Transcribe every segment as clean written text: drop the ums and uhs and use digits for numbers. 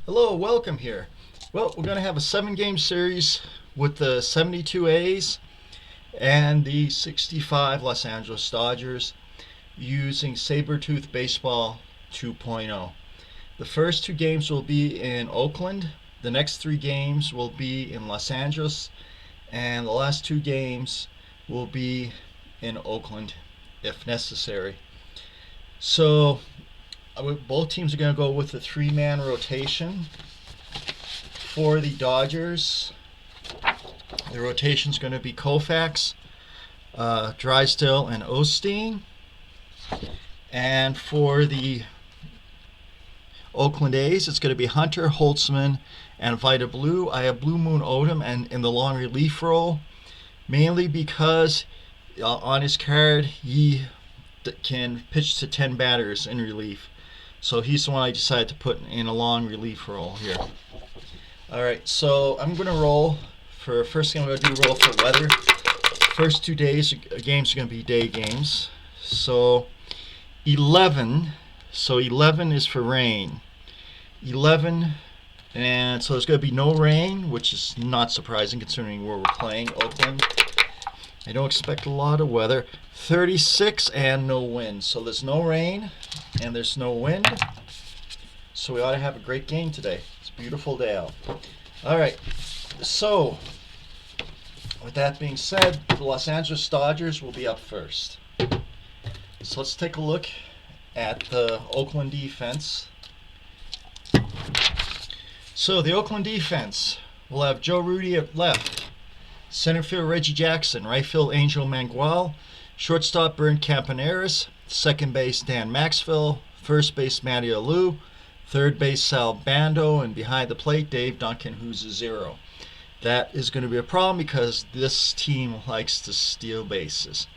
Hello, welcome here. Well, we're going to have a 7-game series with the 72 A's and the 65 Los Angeles Dodgers using SABRETooth Baseball 2.0. The first 2 games will be in Oakland. The next 3 games will be in Los Angeles. And the last 2 games will be in Oakland if necessary. So both teams are going to go with the 3-man rotation. For the Dodgers, the rotation is going to be Koufax, Drysdale, and Osteen. And for the Oakland A's, it's going to be Hunter, Holtzman, and Vita Blue. I have Blue Moon Odom and in the long relief role, mainly because on his card he can pitch to 10 batters in relief. So he's the one I decided to put in a long relief role here. Alright, so I'm going to roll for first game. I'm going to do roll for weather. First 2 days games are going to be day games. So 11. So 11 is for rain. 11, and so there's going to be no rain, which is not surprising considering where we're playing, Oakland. I don't expect a lot of weather. 36 and no wind. So there's no rain and there's no wind. So we ought to have a great game today. It's a beautiful day out. Alright, so with that being said, the Los Angeles Dodgers will be up first. So let's take a look at the Oakland defense. So the Oakland defense will have Joe Rudy at left, center field Reggie Jackson, right field Angel Mangual, shortstop Bernd Campaneris, second base Dan Maxwell, first base Matty Alou, third base Sal Bando, and behind the plate Dave Duncan, who's a 0. That is going to be a problem because this team likes to steal bases.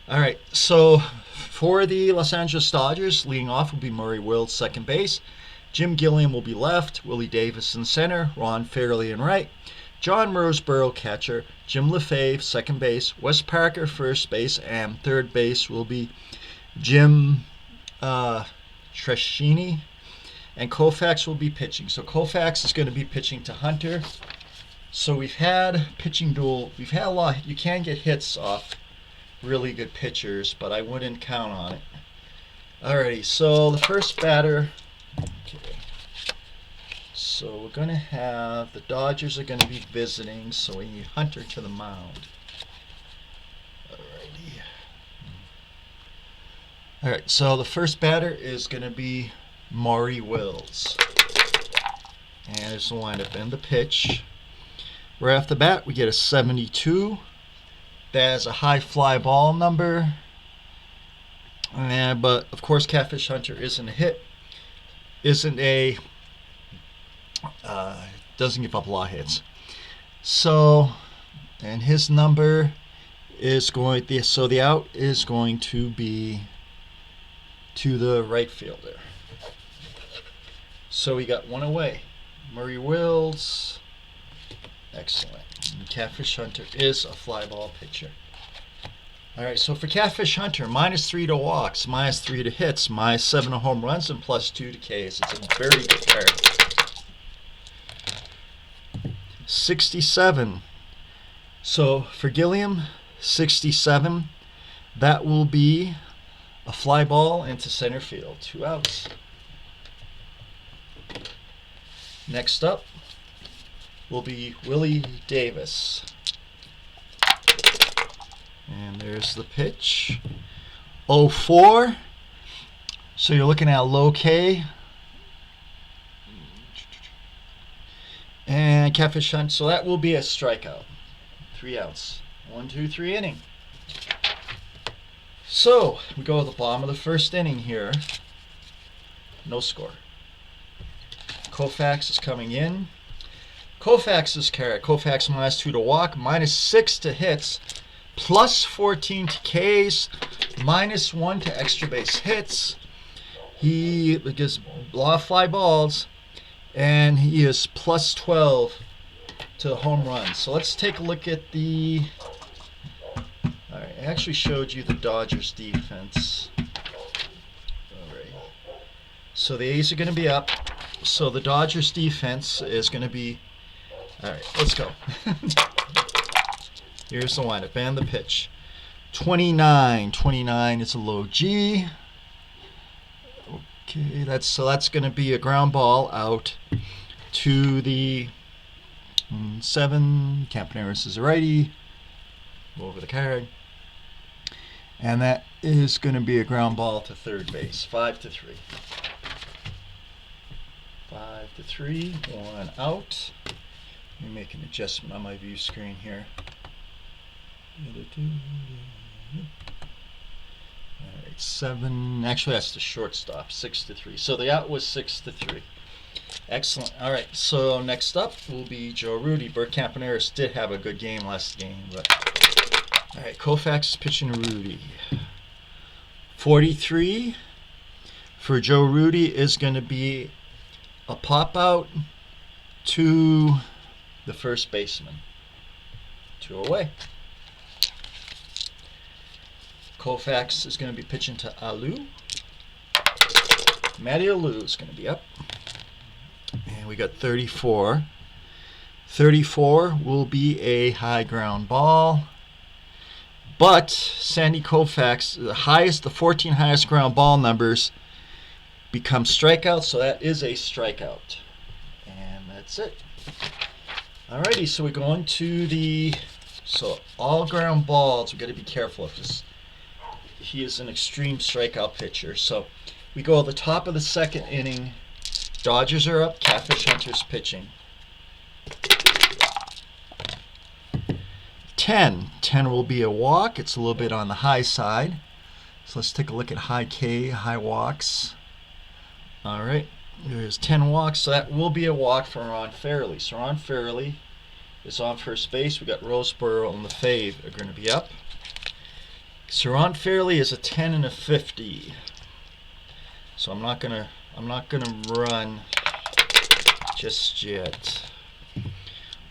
Alright, so for the Los Angeles Dodgers, leading off will be Murray Wills, second base. Jim Gilliam will be left, Willie Davis in center, Ron Fairley in right, John Roseborough catcher, Jim LeFave second base, Wes Parker first base, and third base will be Jim Treschini, and Koufax will be pitching. So Koufax is going to be pitching to Hunter. So we've had pitching duel. We've had a lot. You can get hits off really good pitchers, but I wouldn't count on it. Alrighty, so the first batter. Okay. So we're going to have the Dodgers are going to be visiting, so we need Hunter to the mound. Alrighty. Alright, so the first batter is going to be Maury Wills. And there's the windup and the pitch. Right off the bat, we get a 72. That is a high fly ball number. But of course, Catfish Hunter isn't a hit. Doesn't give up a lot of hits. So, and his number is going. So the out is going to be to the right fielder. So we got one away. Murray Wills. Excellent. And Catfish Hunter is a fly ball pitcher. Alright, so for Catfish Hunter, -3 to walks, -3 to hits, -7 to home runs, and +2 to Ks. It's a very good card. 67. So for Gilliam, 67, that will be a fly ball into center field. 2 outs. Next up will be Willie Davis. And there's the pitch. 0-4. So you're looking at a low K. And Catfish Hunt. So that will be a strikeout. 3 outs. 1, 2, 3 inning. So we go to the bottom of the first inning here. No score. Koufax is coming in. Koufax's carrot. Koufax -2 to walk, -6 to hits, +14 to Ks, -1 to extra base hits. He gets a lot of fly balls, and he is +12 to home runs. So let's take a look at the. All right, I actually showed you the Dodgers defense. All right. So the A's are going to be up. so the Dodgers defense is going to be, all right, let's go. Here's the windup and the pitch. 29. 29 is a low G. Okay, that's going to be a ground ball out to the 7. Campaneris is a righty. Over the card. And that is going to be a ground ball to third base. 5-3. 5-3. 1 out. Let me make an adjustment on my view screen here. Alright, 7. Actually, that's the shortstop. 6-3. So the out was 6-3. Excellent. Alright, so next up will be Joe Rudi. Bert Campaneris did have a good game last game, but alright, Koufax is pitching Rudi. 43 for Joe Rudi is going to be a pop out to the first baseman. 2 away. Koufax is going to be pitching to Alou. Matty Alou is going to be up. And we got 34. 34 will be a high ground ball. But Sandy Koufax, the 14 highest ground ball numbers become strikeouts, so that is a strikeout. And that's it. Alrighty, so we go into so all ground balls, we got to be careful of this. He is an extreme strikeout pitcher. So we go at the top of the second inning. Dodgers are up, Catfish Hunter's pitching. 10. 10 will be a walk. It's a little bit on the high side. So let's take a look at high K, high walks. All right, there's 10 walks. So that will be a walk for Ron Fairley. So Ron Fairley is on first base. We got Roseboro and LaFave are going to be up. So Ron Fairley is a 10 and a 50. So I'm not gonna run just yet.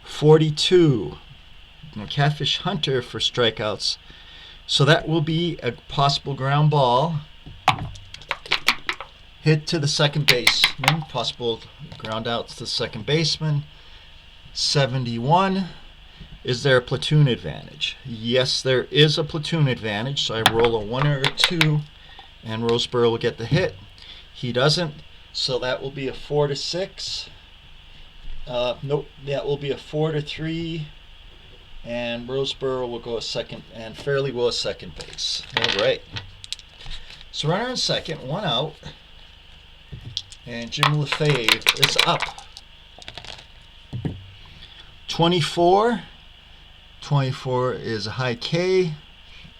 42. Catfish Hunter for strikeouts. So that will be a possible ground ball hit to the second baseman. Possible ground out to the second baseman. 71. Is there a platoon advantage? Yes, there is a platoon advantage. So I roll a 1 or a 2 and Roseboro will get the hit. He doesn't. So that will be a 4-6. Nope, that will be a 4-3. And Roseboro will go a second, and Fairley will a second base. All right. So runner on second, 1 out. And Jim LaFave is up. 24. 24 is a high K.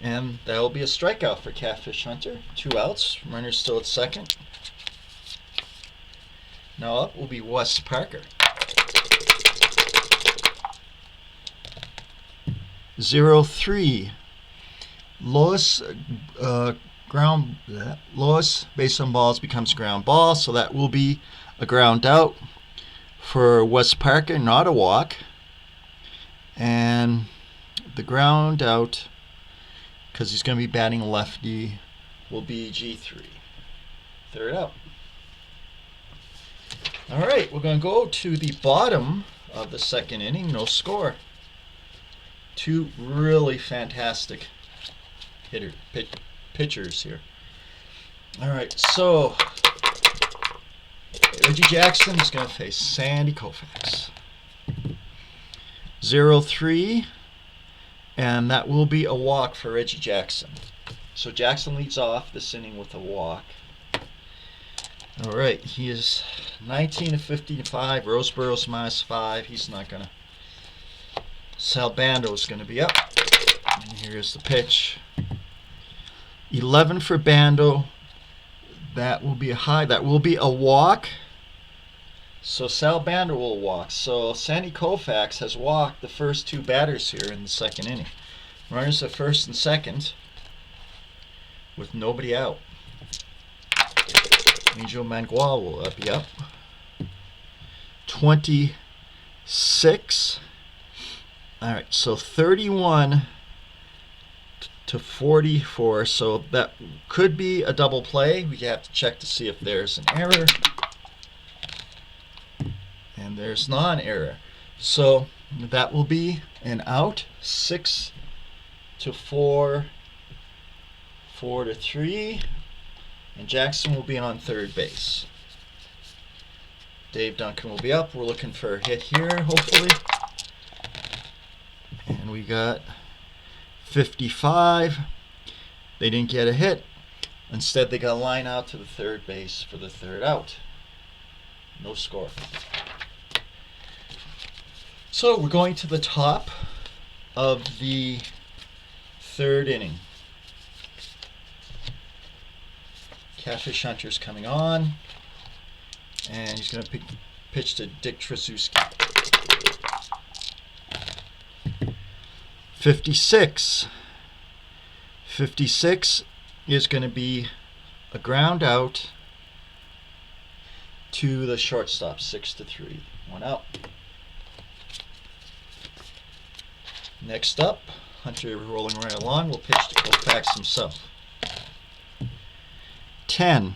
And that will be a strikeout for Catfish Hunter. 2 outs. Runner's still at second. Now up will be Wes Parker. 0-3. Lowest base on balls becomes ground ball, so that will be a ground out for Wes Parker, not a walk. And the ground out, because he's going to be batting lefty, will be G3. Third out. All right, we're going to go to the bottom of the second inning. No score. 2 really fantastic pitchers here. All right, so Reggie Jackson is going to face Sandy Koufax. 0-3, and that will be a walk for Reggie Jackson. So Jackson leads off this inning with a walk. All right, he is 19 of 55. Roseboro's -5. He's not going to. Sal Bando is going to be up. And here's the pitch. 11 for Bando. That will be a high. That will be a walk. So Sal Bando will walk. So Sandy Koufax has walked the first 2 batters here in the second inning. Runners at first and second with nobody out. Angel Mangual will be up. 26. All right, so 31 to 44. So that could be a double play. We have to check to see if there's an error. there's non-error. So that will be an out. 6 to 4, 4 to 3, and Jackson will be on third base. Dave Duncan will be up. We're looking for a hit here, hopefully. And we got 55. They didn't get a hit. Instead, they got a line out to the third base for the third out. No score. So we're going to the top of the third inning. Catfish Hunter's coming on, and he's going to pitch to Dick Tracewski. 56. 56 is going to be a ground out to the shortstop. 6 to 3. One out. Next up, Hunter rolling right along, will pitch to Koufax himself. 10.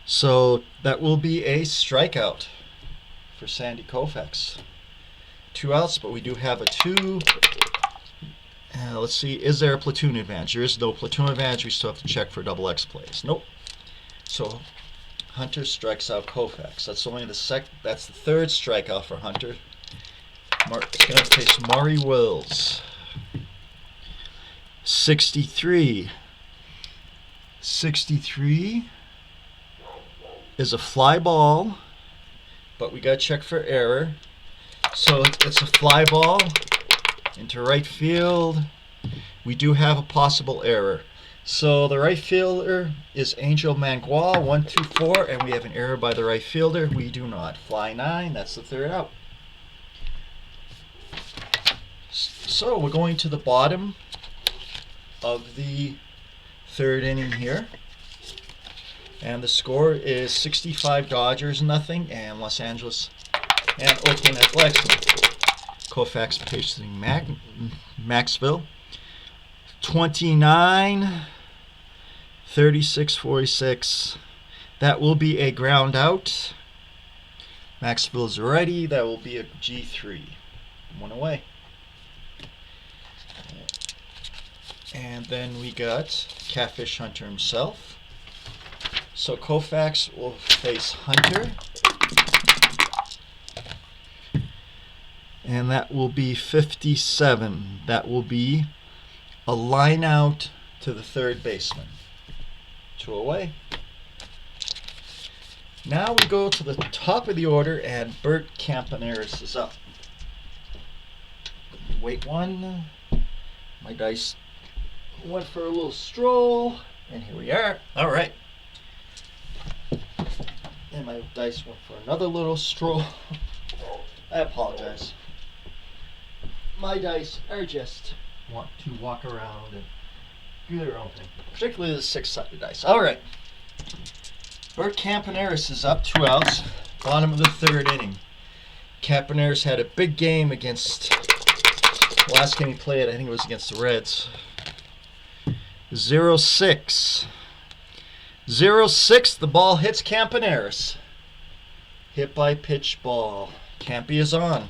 So that will be a strikeout for Sandy Koufax. 2 outs, but we do have a 2. Let's see, is there a platoon advantage? There is no platoon advantage. We still have to check for double X plays. Nope. So Hunter strikes out Koufax. That's only that's the third strikeout for Hunter. He's going to face Maury Wills. 63. 63 is a fly ball, but we got to check for error. So it's a fly ball into right field. We do have a possible error. So the right fielder is Angel Mangua, 1, 2, 4, and we have an error by the right fielder. We do not. Fly 9, that's the third out. So we're going to the bottom of the third inning here. And the score is 65 Dodgers, nothing, and Los Angeles and Oakland Athletics. Koufax pitching Maxville. 29, 36, 46. That will be a ground out. Maxville's ready. That will be a G3. 1 away. And then we got Catfish Hunter himself. So Koufax will face Hunter. And that will be 57. That will be a line out to the third baseman. 2 away. Now we go to the top of the order, and Bert Campaneris is up. Wait 1. My dice went for a little stroll, and here we are. All right. And my dice went for another little stroll. I apologize. My dice are just want to walk around and do their own thing, particularly the 6-sided dice. All right. Bert Campaneris is up, 2 outs, bottom of the third inning. Campaneris had a big game against, the last game he played, I think it was against the Reds. 0-6. 0-6, the ball hits Campaneris. Hit by pitch ball. Campy is on.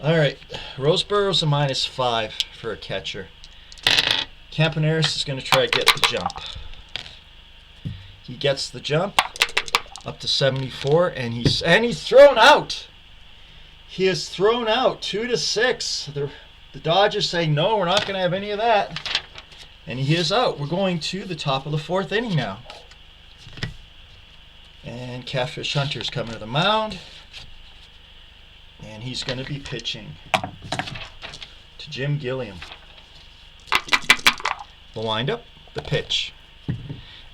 All right, Roseborough's a -5 for a catcher. Campaneris is going to try to get the jump. He gets the jump up to 74, and he's thrown out. He is thrown out, 2-6. The Dodgers say no, we're not going to have any of that, and he is out. We're going to the top of the fourth inning now, and Catfish Hunter's coming to the mound. And he's going to be pitching to Jim Gilliam. The windup, the pitch.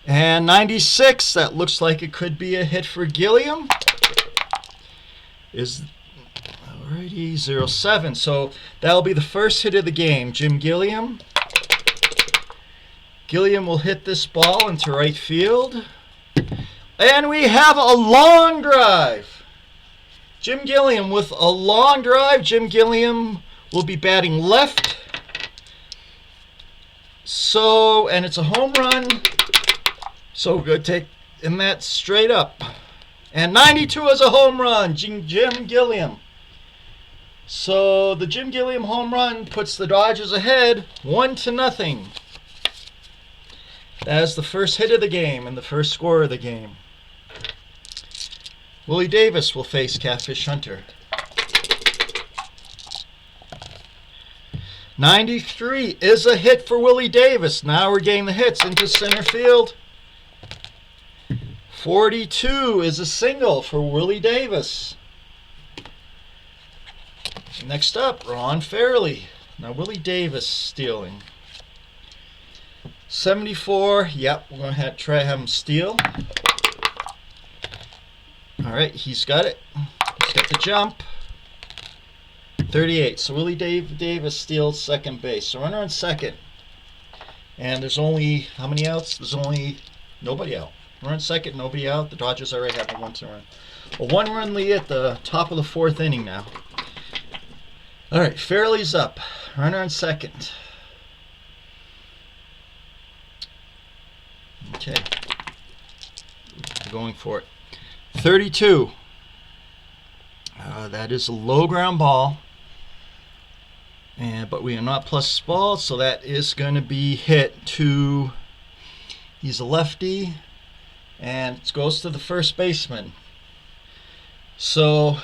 And 96, that looks like it could be a hit for Gilliam. Is already 0-7. So that'll be the first hit of the game. Jim Gilliam. Gilliam will hit this ball into right field. And we have a long drive. Jim Gilliam with a long drive. Jim Gilliam will be batting left. So, and it's a home run. So we're going to take And that's straight up. And 92 is a home run, Jim Gilliam. So the Jim Gilliam home run puts the Dodgers ahead 1-0. As the first hit of the game and the first score of the game. Willie Davis will face Catfish Hunter. 93 is a hit for Willie Davis. Now we're getting the hits into center field. 42 is a single for Willie Davis. Next up, Ron Fairley. Now Willie Davis stealing. 74, yep, we're going to try to have him steal. Alright, he's got it. He's got the jump. 38, so Willie Davis steals second base. So runner on second. And there's only, how many outs? There's only nobody out. Runner on second, nobody out. The Dodgers already have a 1-run run. A 1-run lead at the top of the 4th inning now. Alright, Fairley's up. Runner on second. Okay. We're going for it. 32. That is a low ground ball. But we are not plus ball, so that is going to be hit to, he's a lefty, and it goes to the first baseman. So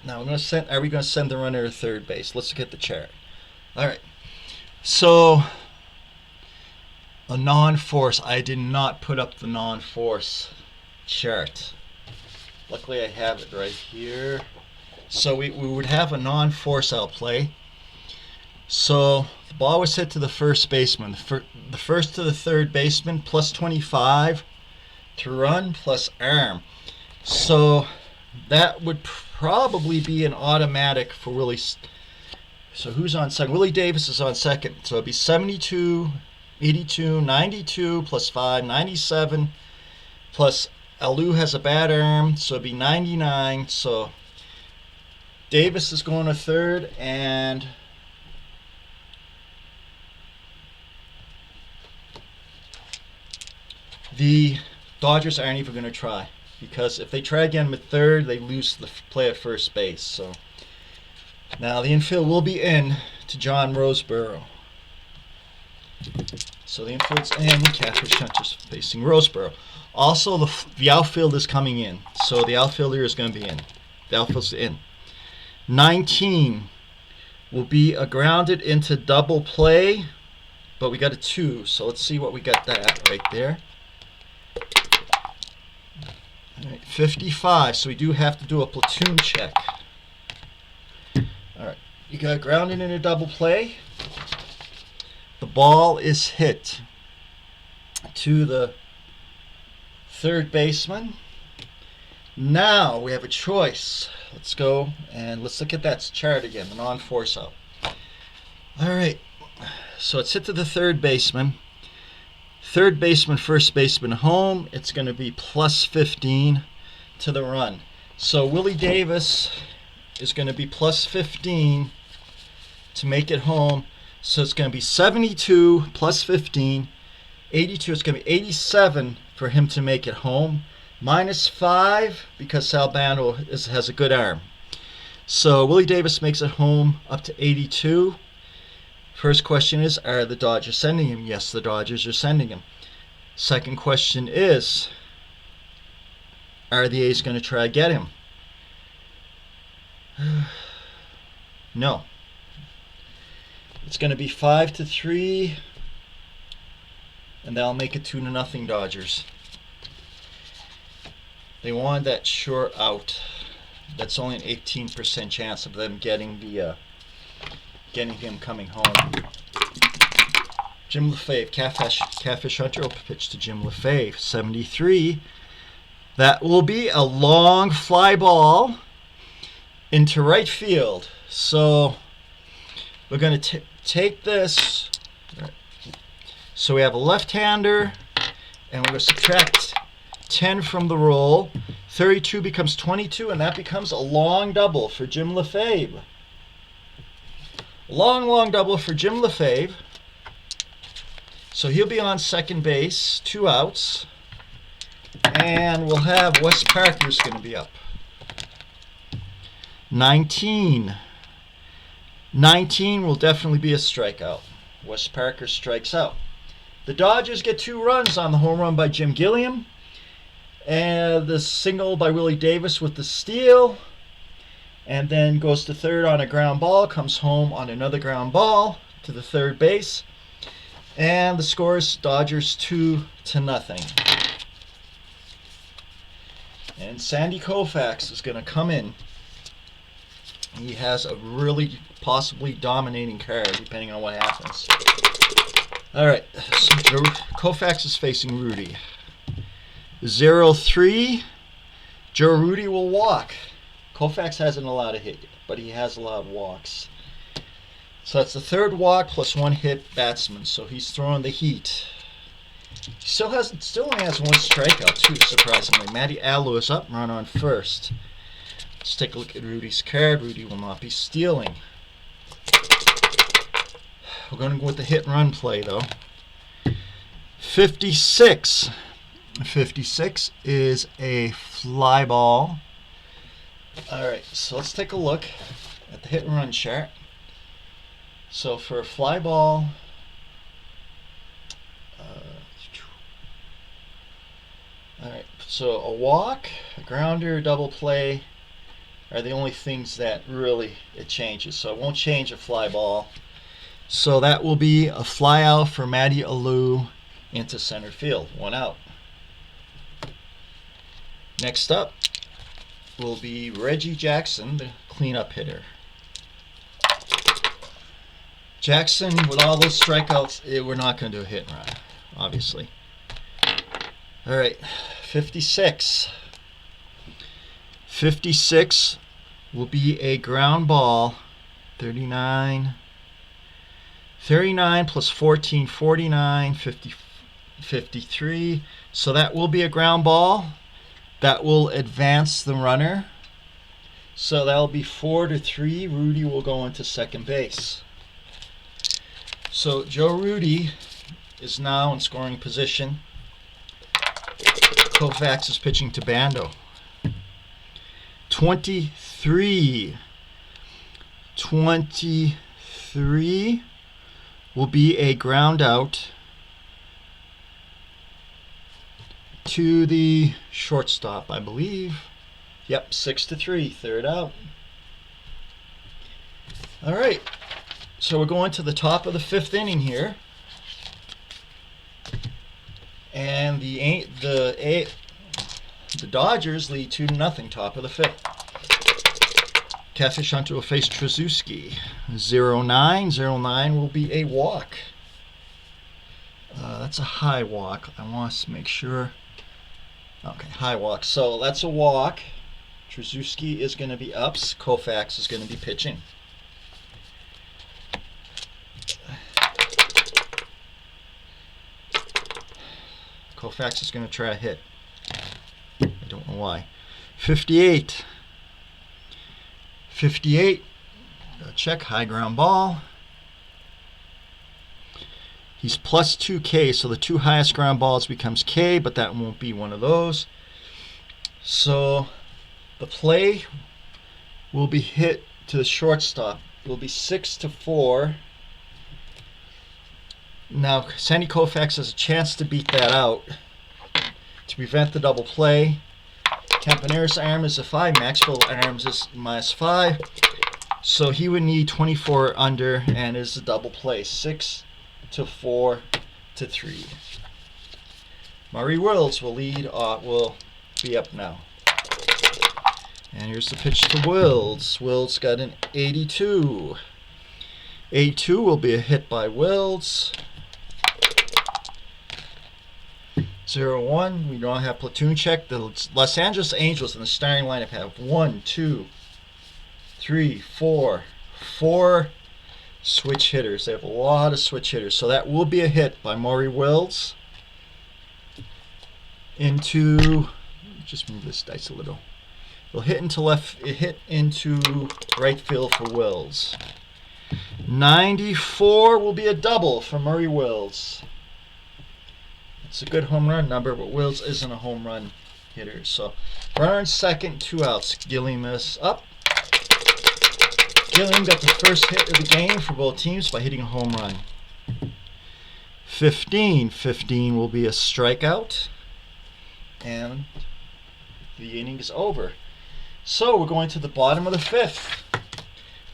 now we're going to send, are we going to send the runner to third base? Let's look at the chart. Alright, so a non-force, I did not put up the non-force chart. Luckily I have it right here. So we would have a non-force out play. So the ball was hit to the first baseman. The first to the third baseman plus 25 to run plus arm. So that would probably be an automatic for Willie. So who's on second? Willie Davis is on second. So it'd be 72, 82, 92 plus 5, 97 plus Alou has a bad arm, so it'd be 99. So Davis is going to third, and the Dodgers aren't even going to try, because if they try again with third, they lose the play at first base. So now the infield will be in to John Roseboro. So the infield's in, Catfish Hunter's facing Roseboro. Also, the outfield is coming in, so the outfielder is going to be in. The outfield's in. 19 will be a grounded into double play, but we got a 2, so let's see what we got that right there. All right, 55, so we do have to do a platoon check. All right, you got grounded in a double play. The ball is hit to the third baseman. Now we have a choice. Let's go and let's look at that chart again, the non-force out. All right, so it's hit to the third baseman. Third baseman, first baseman home. It's going to be plus 15 to the run. So Willie Davis is going to be plus 15 to make it home. So it's going to be 72 plus 15. 82, it's going to be 87 for him to make it home. Minus 5 because Sal Bando has a good arm. So Willie Davis makes it home up to 82. First question is, are the Dodgers sending him? Yes, the Dodgers are sending him. Second question is, are the A's going to try to get him? No. It's going to be 5-3, and they'll make it 2-0 Dodgers. They wanted that short out. That's only an 18% chance of them getting him coming home. Jim LeFave, Catfish Hunter will pitch to Jim LeFave. 73. That will be a long fly ball into right field. So we're going to take this. So we have a left-hander, and we're going to subtract 10 from the roll. 32 becomes 22, and that becomes a long double for Jim LeFave. Long double for Jim LeFave. So he'll be on second base, 2 outs. And we'll have Wes Parker's going to be up. 19. 19 will definitely be a strikeout. Wes Parker strikes out. The Dodgers get 2 runs on the home run by Jim Gilliam. And the single by Willie Davis with the steal. And then goes to third on a ground ball. Comes home on another ground ball to the third base. And the score is Dodgers 2-0. And Sandy Koufax is going to come in. He has a really possibly dominating card depending on what happens. Alright, so Koufax is facing Rudy. 0-3. Joe Rudy will walk. Koufax hasn't allowed a hit yet, but he has allowed walks. So that's the third walk plus 1 hit batsman. So he's throwing the heat. He still only has 1 strikeout too, surprisingly. Matty Allo is up, run on first. Let's take a look at Rudy's card. Rudy will not be stealing. We're going to go with the hit and run play though. 56. 56 is a fly ball. Alright, so let's take a look at the hit and run chart. So for a fly ball, alright, so a walk, a grounder, a double play are the only things that really it changes. So it won't change a fly ball. So that will be a fly out for Matty Alou into center field. 1 out. Next up will be Reggie Jackson, the cleanup hitter. Jackson, with all those strikeouts, we're not going to do a hit and run, obviously. Alright, 56. 56 will be a ground ball. 39 plus 14, 49, 50, 53. So that will be a ground ball. That will advance the runner. So that will be 4-3. Rudy will go into second base. So Joe Rudy is now in scoring position. Koufax is pitching to Bando. 23. 23 will be a ground out to the shortstop, I believe. Yep, 6-3, third out. All right, so we're going to the top of the 5th inning here, and the Dodgers lead 2-0, top of the 5th. Catfish Hunter will face Trzaskowski. 0-9. 0-9 will be a walk. That's a high walk. I want to make sure. Okay, high walk. So that's a walk. Trzaskowski is going to be ups. Koufax is going to be pitching. Koufax is going to try a hit. I don't know why. 58. 58. Check, high ground ball. He's plus 2K, so the 2 highest ground balls becomes K, but that won't be one of those. So the play will be hit to the shortstop. It will be 6-4. Now Sandy Koufax has a chance to beat that out to prevent the double play. Campaneris' arm is a 5. Maxwell arms is -5. So he would need 24 under, and is a double play. 6-4-3. Murray Wills will be up now. And here's the pitch to Wills. Wills got an 82. 82 will be a hit by Wills. 0-1. We don't have platoon check. The Los Angeles Angels in the starting lineup have 1, 2, 3, 4 switch hitters. They have a lot of switch hitters. So that will be a hit by Maury Wills into, just move this dice a little. It'll hit into left, it hit into right field for Wills. 94 will be a double for Murray Wills. It's a good home run number, but Wills isn't a home run hitter. So runner in second, 2 outs. Gilliam is up. Gilliam got the first hit of the game for both teams by hitting a home run. 15. 15 will be a strikeout. And the inning is over. So we're going to the bottom of the 5th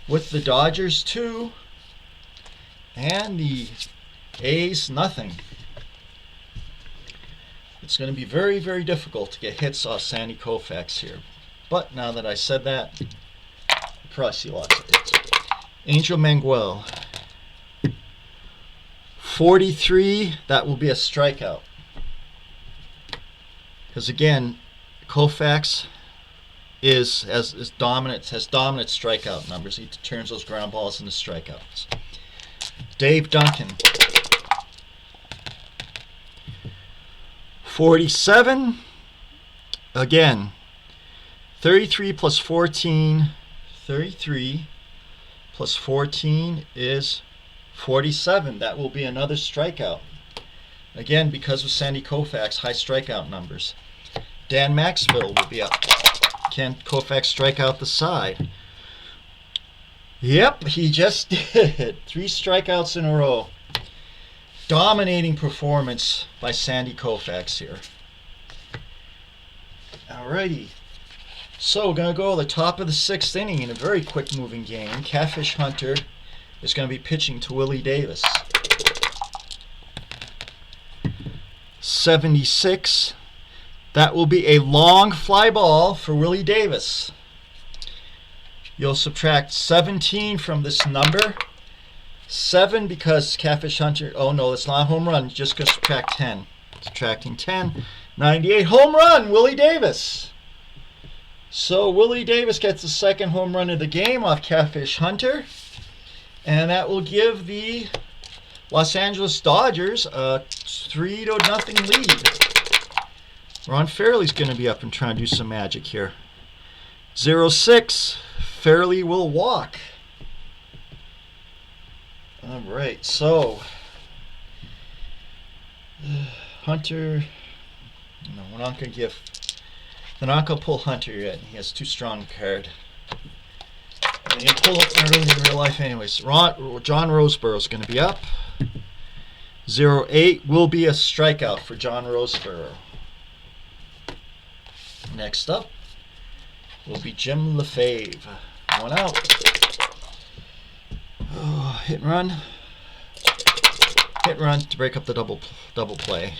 with the Dodgers 2 and the A's nothing. It's going to be very, very difficult to get hits off Sandy Koufax here. But now that I said that, you probably see lots of hits. Angel Manguel. 43, that will be a strikeout. Because again, Koufax has dominant strikeout numbers. He turns those ground balls into strikeouts. Dave Duncan. 47. Again, 33 plus 14. 33 plus 14 is 47. That will be another strikeout. Again, because of Sandy Koufax, high strikeout numbers. Dan Maxwell will be up. Can Koufax strike out the side? Yep, he just did. 3 strikeouts in a row. Dominating performance by Sandy Koufax here. Alrighty. So we're going to go to the top of the 6th inning in a very quick moving game. Catfish Hunter is going to be pitching to Willie Davis. 76. That will be a long fly ball for Willie Davis. You'll subtract 17 from this number. 7 because Catfish Hunter, oh no, it's not a home run, just go subtract 10. Subtracting 10, 98, home run, Willie Davis. So Willie Davis gets the second home run of the game off Catfish Hunter. And that will give the Los Angeles Dodgers a 3-0 lead. Ron Fairley's going to be up and trying to do some magic here. 0-6, Fairley will walk. Alright, so Hunter, no, we're not going to pull Hunter yet. He has too strong a card. And you can pull up early in real life anyways. John Roseboro is going to be up. 0-8 will be a strikeout for John Roseboro. Next up will be Jim Lefebvre. 1 out. Oh, hit and run. Hit and run to break up the double play.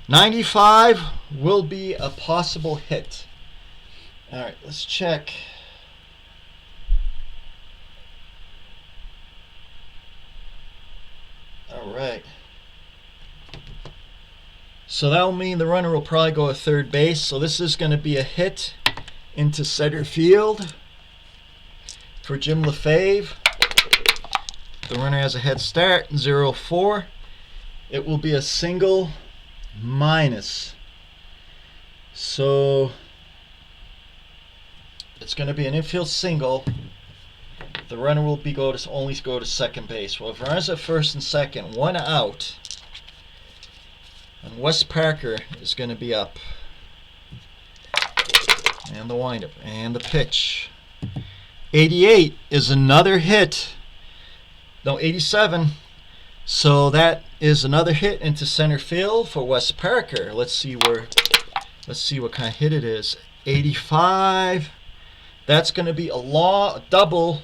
95 will be a possible hit. Alright, let's check. Alright. So that will mean the runner will probably go to third base. So this is going to be a hit into center field for Jim Lefebvre. The runner has a head start, 0-4. It will be a single minus. So it's going to be an infield single. The runner will be only go to second base. Well, if the runner's at first and second, 1 out. And Wes Parker is going to be up. And the windup and the pitch. 88 is another hit. No, 87. So that is another hit into center field for Wes Parker. Let's see what kind of hit it is. 85. That's going to be a long double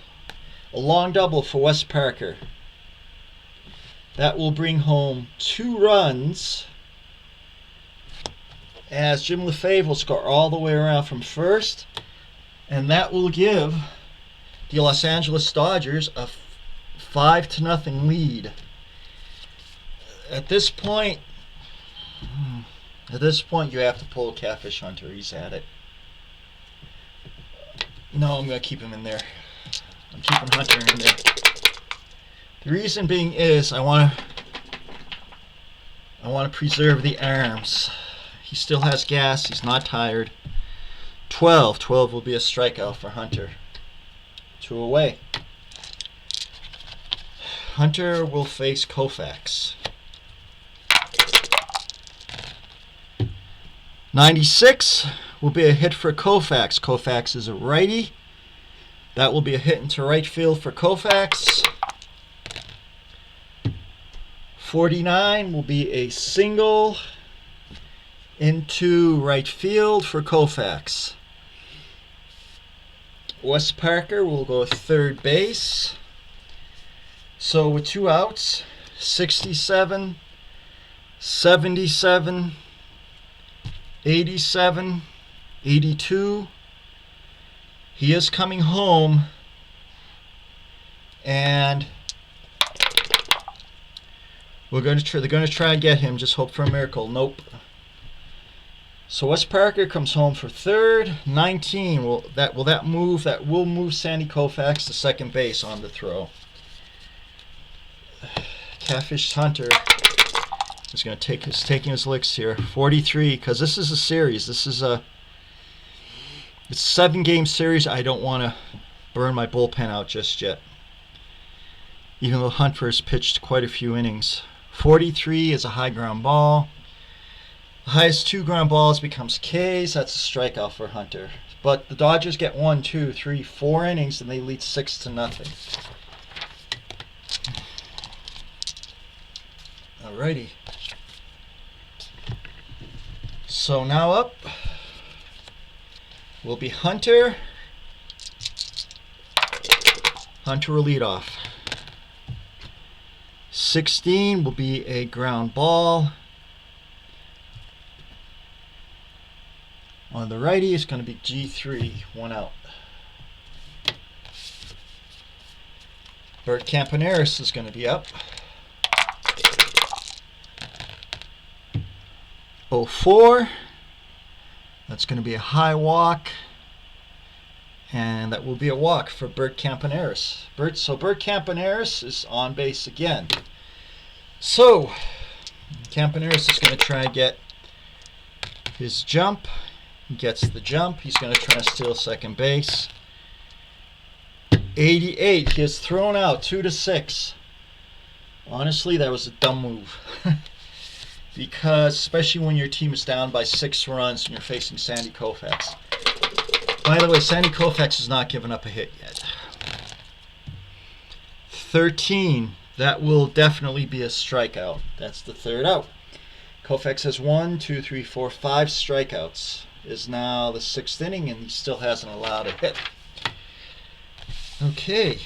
for Wes Parker. That will bring home 2 runs, as Jim Lefebvre will score all the way around from first, and that will give the Los Angeles Dodgers a 5-0 lead. At this point, you have to pull Catfish Hunter. He's at it. No, I'm going to keep him in there. I'm keeping Hunter in there. The reason being is I want to preserve the arms. He still has gas. He's not tired. 12 will be a strikeout for Hunter. 2 away. Hunter will face Koufax. 96 will be a hit for Koufax. Koufax is a righty. That will be a hit into right field for Koufax. 49 will be a single into right field for Koufax. Wes Parker will go third base. So with 2 outs, 67, 77, 87, 82. He is coming home, and they're going to try and get him. Just hope for a miracle. Nope. So Wes Parker comes home for third. 19 will that move? That will move Sandy Koufax to second base on the throw. Catfish Hunter is going to taking his licks here. 43, because this is a series. It's a 7-game series. I don't want to burn my bullpen out just yet, even though Hunter has pitched quite a few innings. 43 is a high ground ball. The highest 2 ground balls becomes Ks. That's a strikeout for Hunter. But the Dodgers get 1, 2, 3, 4 innings, and they lead 6-0. Alrighty. So now up will be Hunter. Hunter will lead off. 16 will be a ground ball. On the righty, it's going to be G3, 1 out. Bert Campaneris is going to be up. 04. That's going to be a high walk. And that will be a walk for Bert Campaneris. So Bert Campaneris is on base again. So Campaneris is going to try and get his jump. He gets the jump. He's going to try to steal second base. 88. He is thrown out 2-6. Honestly, that was a dumb move. Because especially when your team is down by 6 runs and you're facing Sandy Koufax. By the way, Sandy Koufax has not given up a hit yet. 13. That will definitely be a strikeout. That's the 3rd out. Koufax has 1, 2, 3, 4, 5 strikeouts. Is now the 6th inning, and he still hasn't allowed a hit. Okay.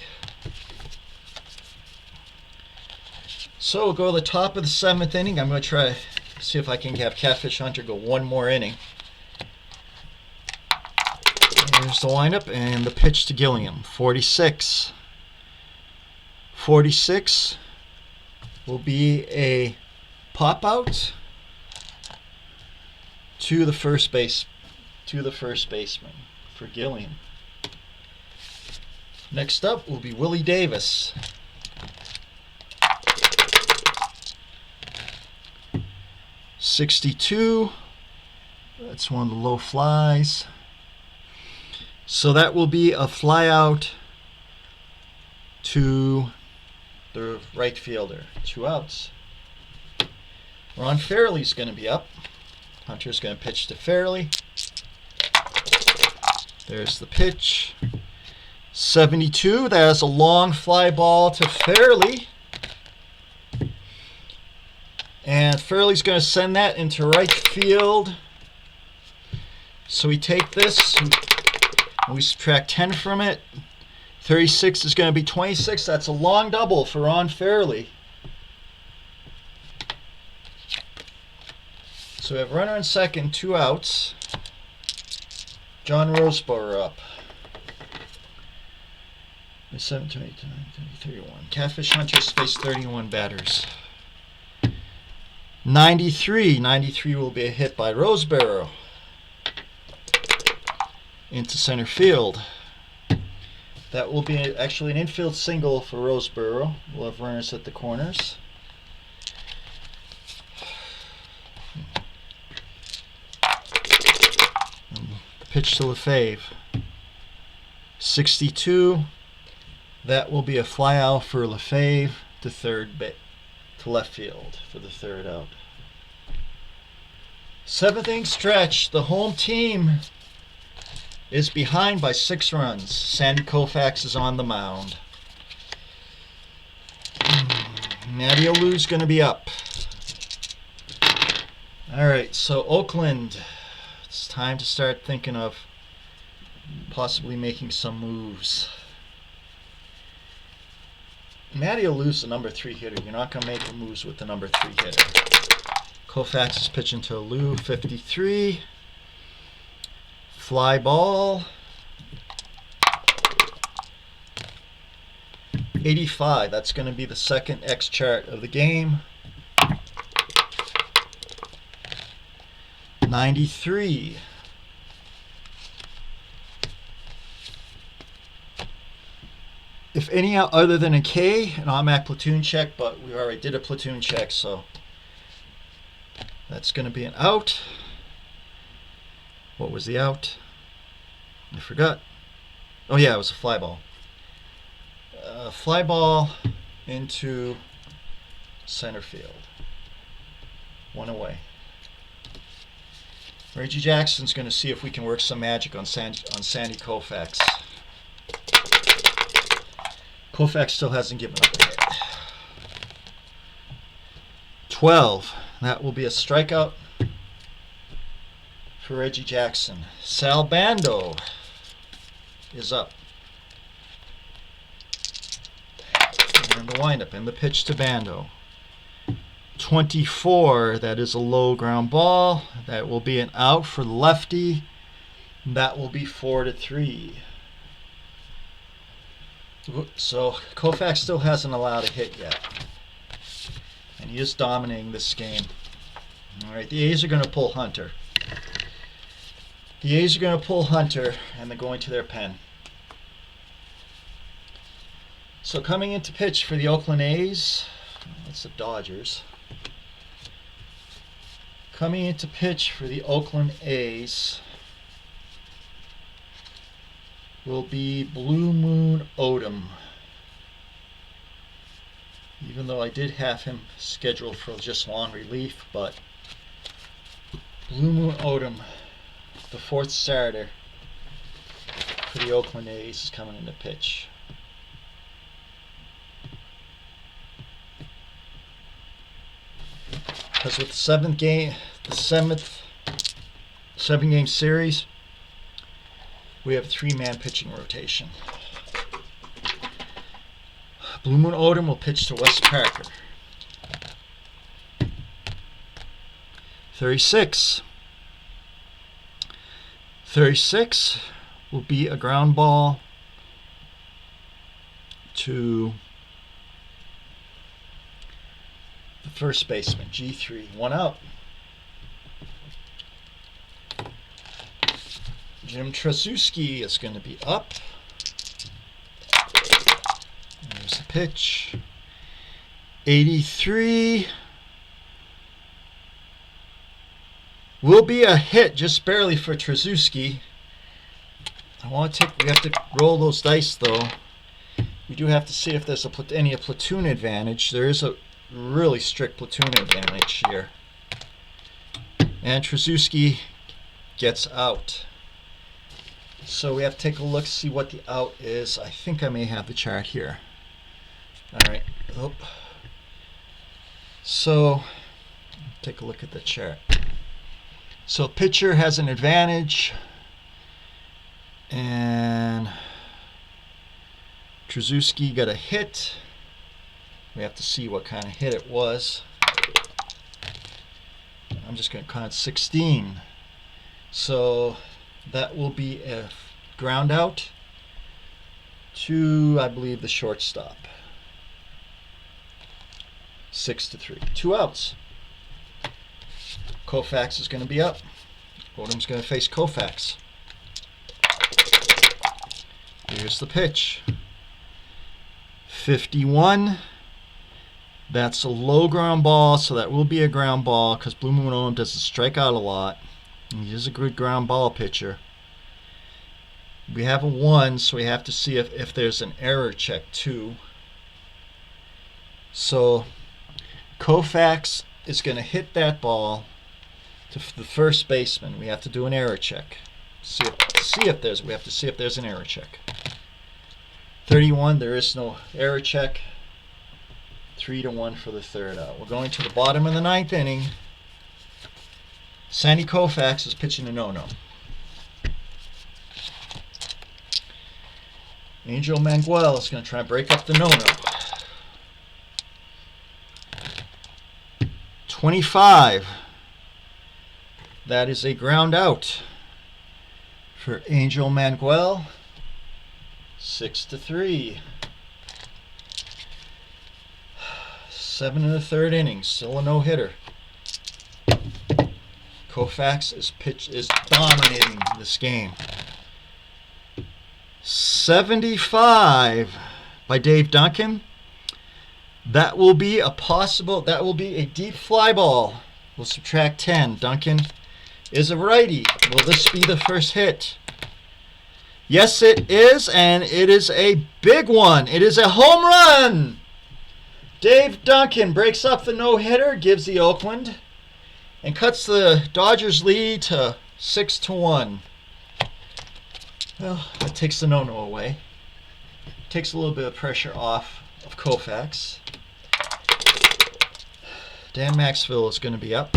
So we'll go to the top of the 7th inning. I'm going to try to see if I can have Catfish Hunter go 1 more inning. Here's the lineup and the pitch to Gilliam. 46. 46 will be a pop out to the first baseman for Gilliam. Next up will be Willie Davis. 62. That's one of the low flies. So that will be a fly out to the right fielder. 2 outs. Ron Fairley's going to be up. Hunter's going to pitch to Fairley. There's the pitch. 72. That is a long fly ball to Fairley. And Fairley's going to send that into right field. So we take this and we subtract 10 from it. 36 is going to be 26. That's a long double for Ron Fairley. So we have runner on second, 2 outs. John Roseborough up. 7, 2, 8, 9, 30, 31. Catfish Hunters face 31 batters. 93. 93 will be a hit by Roseborough into center field. That will be actually an infield single for Roseborough. We'll have runners at the corners. The pitch to Lefebvre. 62. That will be a fly out for Lefebvre to left field for the 3rd out. Seventh inning stretch. The home team is behind by 6 runs. Sandy Koufax is on the mound. Matty Alou's going to be up. Alright, so Oakland, it's time to start thinking of possibly making some moves. Matty Alou's the number 3 hitter. You're not going to make moves with the number 3 hitter. Koufax is pitching to Alou, 53. Fly ball. 85. That's going to be the second X chart of the game. 93. If any out other than a K, an automatic platoon check, but we already did a platoon check, so that's going to be an out. What was the out? I forgot. Oh yeah, it was a fly ball. Fly ball into center field. 1 away. Reggie Jackson's going to see if we can work some magic on Sandy Koufax. Koufax still hasn't given up a hit. 12. That will be a strikeout for Reggie Jackson. Sal Bando is up. And the windup and the pitch to Bando. 24. That is a low ground ball. That will be an out for the lefty. That will be 4-3. So Koufax still hasn't allowed a hit yet. And he is dominating this game. Alright, the A's are going to pull Hunter. The A's are going to pull Hunter, and they're going to their pen. So coming into pitch for the Oakland A's, that's the Dodgers. Coming into pitch for the Oakland A's will be Blue Moon Odom. Even though I did have him scheduled for just long relief, but Blue Moon Odom, the 4th starter for the Oakland A's, is coming into pitch. Because with the 7-game series, we have a 3-man pitching rotation. Blue Moon Odom will pitch to Wes Parker. 36. 36 will be a ground ball to the first baseman, G3. 1 out. Jim Tracewski is going to be up. There's the pitch. 83 will be a hit, just barely, for Tracewski. We have to roll those dice though. We do have to see if there's any platoon advantage. There is a really strict platoon advantage here. And Tracewski gets out. So we have to take a look, see what the out is. I think I may have the chart here. Alright. Oh. So, take a look at the chart. So pitcher has an advantage. And Tracewski got a hit. We have to see what kind of hit it was. I'm just going to count 16. So that will be a ground out to, I believe, the shortstop. 6-3. 2 outs. Koufax is going to be up. Odom's going to face Koufax. Here's the pitch. 51. That's a low ground ball, so that will be a ground ball because Blue Moon Odom doesn't strike out a lot. He is a good ground ball pitcher. We have a 1, so we have to see if there's an error check too. So Koufax is going to hit that ball to the first baseman. We have to do an error check. We have to see if there's an error check. 31, there is no error check. 3-1 for the third out. We're going to the bottom of the ninth inning. Sandy Koufax is pitching a no-no. Angel Manuel is going to try and break up the no-no. 25. That is a ground out for Angel Manuel. 6-3. 7 in the third inning. Still a no-hitter. Koufax is dominating this game. 75 by Dave Duncan. That will be a deep fly ball. We'll subtract 10. Duncan is a righty. Will this be the first hit? Yes, it is, and it is a big one. It is a home run. Dave Duncan breaks up the no-hitter, gives the Oakland, and cuts the Dodgers lead to 6-1. Well, that takes the no-no away. Takes a little bit of pressure off of Koufax. Dan Maxwell is going to be up.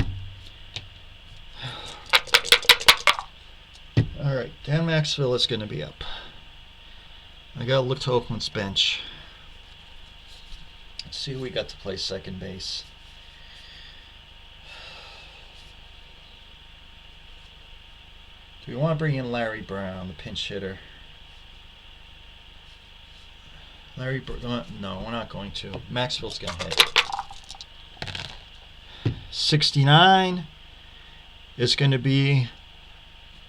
All right, Dan Maxwell is going to be up. I got to look to Oakland's bench. Let's see who we got to play second base. Do we want to bring in Larry Brown, the pinch hitter? No, we're not going to. Maxwell's going to hit. 69 is going to be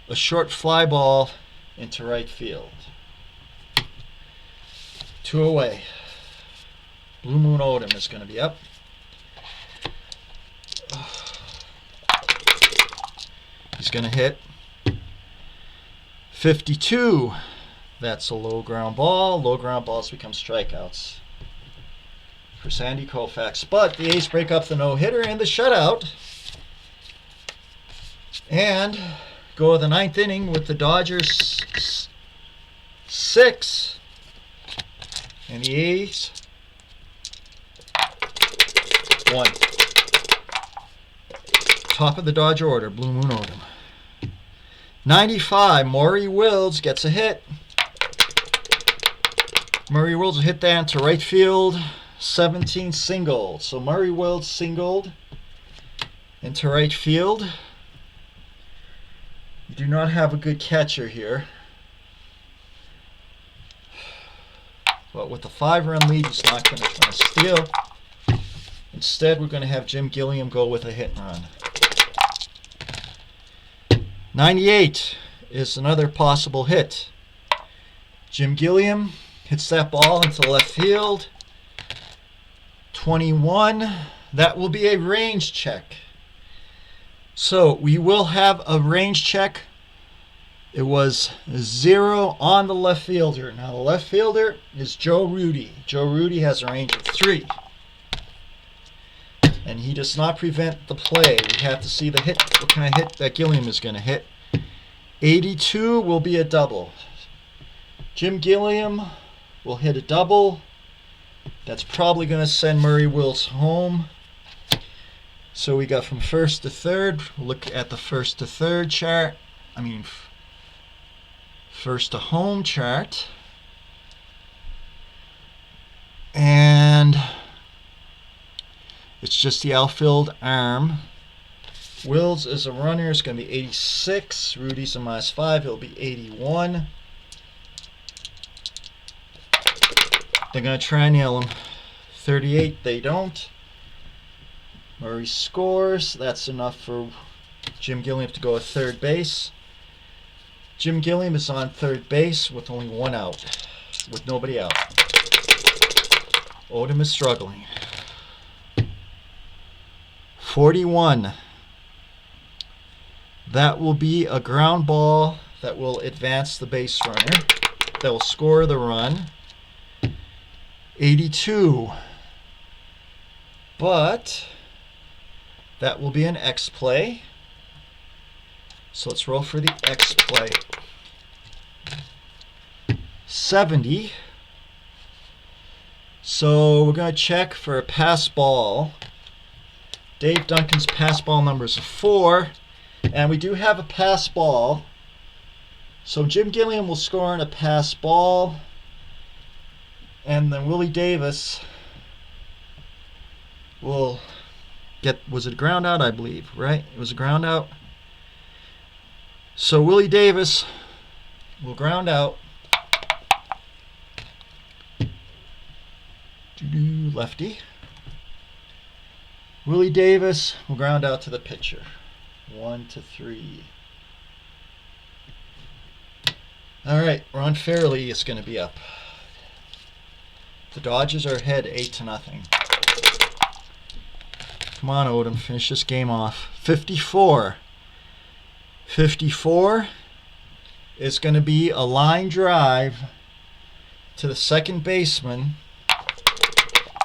a short fly ball into right field. 2 away. Blue Moon Odom is going to be up. He's going to hit. 52. That's a low ground ball. Low ground balls become strikeouts for Sandy Koufax. But the A's break up the no-hitter and the shutout. And go to the ninth inning with the Dodgers 6 and the A's 1. Top of the Dodger order, Blue Moon Odom. 95, Maury Wills gets a hit. Maury Wills will hit that to right field. 17 singled. So Maury Wills singled into right field. You do not have a good catcher here. But with the 5-run lead, he's not going to try to steal. Instead, we're going to have Jim Gilliam go with a hit and run. 98 is another possible hit. Jim Gilliam hits that ball into left field. 21, that will be a range check. So we will have a range check. It was 0 on the left fielder. Now the left fielder is Joe Rudy. Joe Rudy has a range of 3. And he does not prevent the play. We have to see the hit, what kind of hit that Gilliam is going to hit. 82 will be a double. Jim Gilliam will hit a double. That's probably going to send Maury Wills home. So we got from first to third. Look at the first to third chart. First to home chart. And it's just the outfield arm. Wills is a runner. It's going to be 86. Rudy's a -5. He'll be 81. They're going to try and nail him. 38, they don't. Murray scores. That's enough for Jim Gilliam to go at third base. Jim Gilliam is on third base with only 1 out, with nobody out. Odom is struggling. 41. That will be a ground ball that will advance the base runner. That will score the run. 82. But that will be an X play. So let's roll for the X play. 70. So we're going to check for a pass ball. Dave Duncan's pass ball number is 4. And we do have a pass ball. So Jim Gilliam will score on a pass ball. And then Willie Davis will get, was it a ground out, I believe, right? It was a ground out. So Willie Davis will ground out. Lefty. Willie Davis will ground out to the pitcher. 1-3. All right, Ron Fairley is going to be up. The Dodgers are ahead 8-0. Come on, Odom, finish this game off. 54. 54 is going to be a line drive to the second baseman,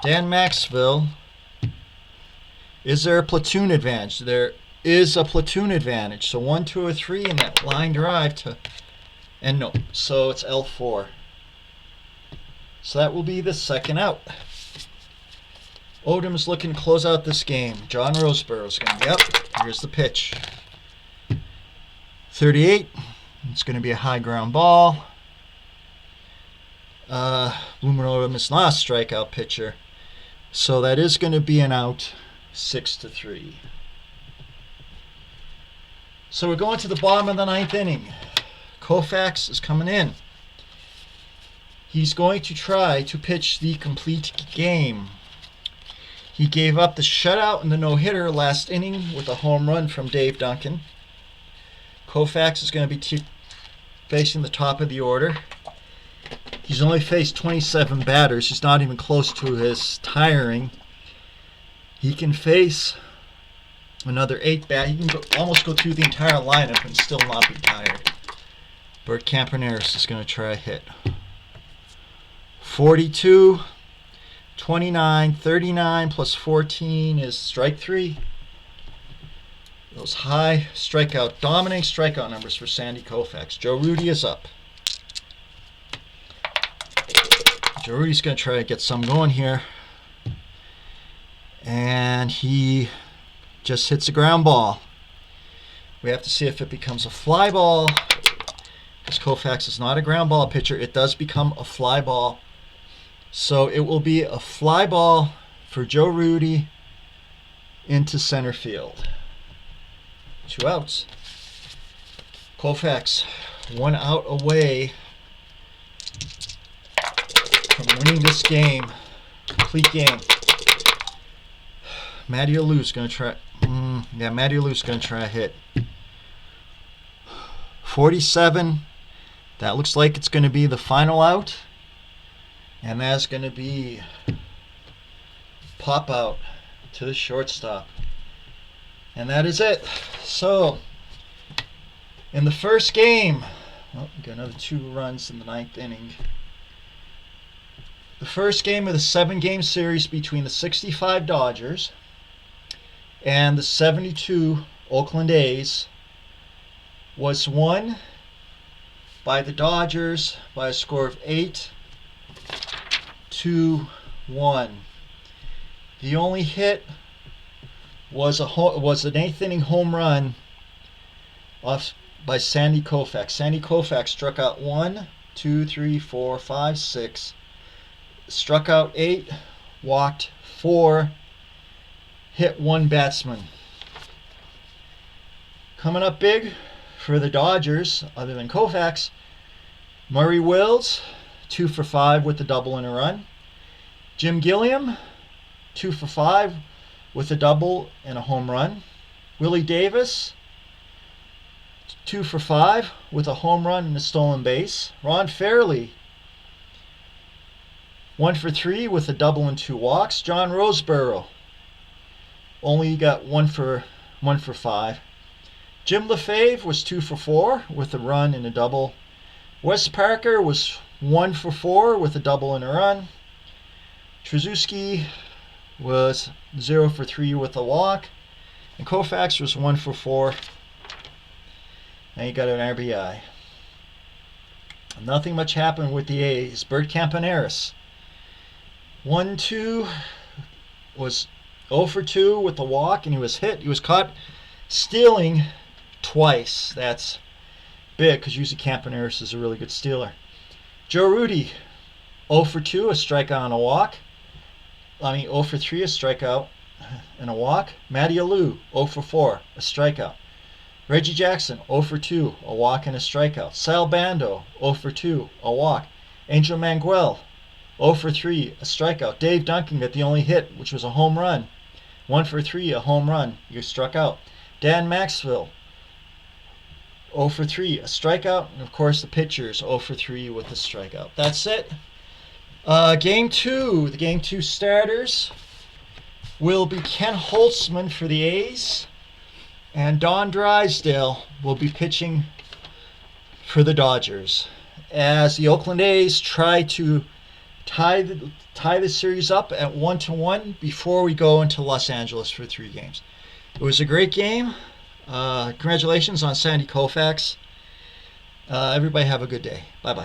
Dan Maxwell. Is there a platoon advantage? There is a platoon advantage. So 1, 2, or 3 in that line drive to, and no. So it's L4. So that will be the second out. Odom is looking to close out this game. John Roseborough is going to be up. Here's the pitch. 38. It's going to be a high ground ball. Bloomer Odom is not a strikeout pitcher. So that is going to be an out. 6-3. So we're going to the bottom of the 9th inning. Koufax is coming in. He's going to try to pitch the complete game. He gave up the shutout and the no-hitter last inning with a home run from Dave Duncan. Koufax is going to be facing the top of the order. He's only faced 27 batters. He's not even close to his tiring. He can face another 8 bat. He can almost go through the entire lineup and still not be tired. Bert Campaneris is going to try a hit. 42, 29, 39 plus 14 is strike 3. Those high strikeout, dominating strikeout numbers for Sandy Koufax. Joe Rudy is up. Joe Rudy's going to try to get some going here. And he just hits a ground ball. We have to see if it becomes a fly ball. Because Koufax is not a ground ball pitcher. It does become a fly ball. So it will be a fly ball for Joe Rudy into center field. 2 outs. Koufax 1 out away from winning this game. Complete game. Matty Alou's going to try. Matty Alou's going to try a hit. 47. That looks like it's going to be the final out. And that's going to be pop out to the shortstop. And that is it. So, in the first game, we got another 2 runs in the 9th inning. The first game of the 7-game series between the 65 Dodgers and the 72 Oakland A's was won by the Dodgers by a score of 8-1. The only hit was an 8th inning home run off by Sandy Koufax. Sandy Koufax struck out 1, 2, 3, 4, 5, 6. Struck out 8, walked 4, hit 1 batsman. Coming up big for the Dodgers, other than Koufax, Murray Wills, 2 for 5 with a double and a run. Jim Gilliam, 2 for 5 with a double and a home run. Willie Davis, 2 for 5 with a home run and a stolen base. Ron Fairley, 1 for 3 with a double and 2 walks. John Roseborough only got 1 for 5. Jim LaFave was 2 for 4 with a run and a double. Wes Parker was 1 for 4 with a double and a run. Trzaskowski was 0 for 3 with a walk. And Koufax was 1 for 4. and he got an RBI. Nothing much happened with the A's. Bert Campaneris, 1-2, was 0 for 2 with the walk, and he was hit. He was caught stealing twice. That's big because usually Campaneris is a really good stealer. Joe Rudy, 0 for 2, a strikeout and a walk. 0 for 3, a strikeout and a walk. Matty Alou, 0 for 4, a strikeout. Reggie Jackson, 0 for 2, a walk and a strikeout. Sal Bando, 0 for 2, a walk. Angel Manguel, 0 for 3, a strikeout. Dave Duncan got the only hit, which was a home run. 1 for 3, a home run. You struck out. Dan Maxwell, 0 for 3, a strikeout. And of course the pitchers, 0 for 3 with a strikeout. That's it. Game 2. The Game 2 starters will be Ken Holtzman for the A's, and Don Drysdale will be pitching for the Dodgers, as the Oakland A's try to tie the series up at 1-1 before we go into Los Angeles for 3 games. It was a great game. Congratulations on Sandy Koufax. Everybody have a good day. Bye-bye.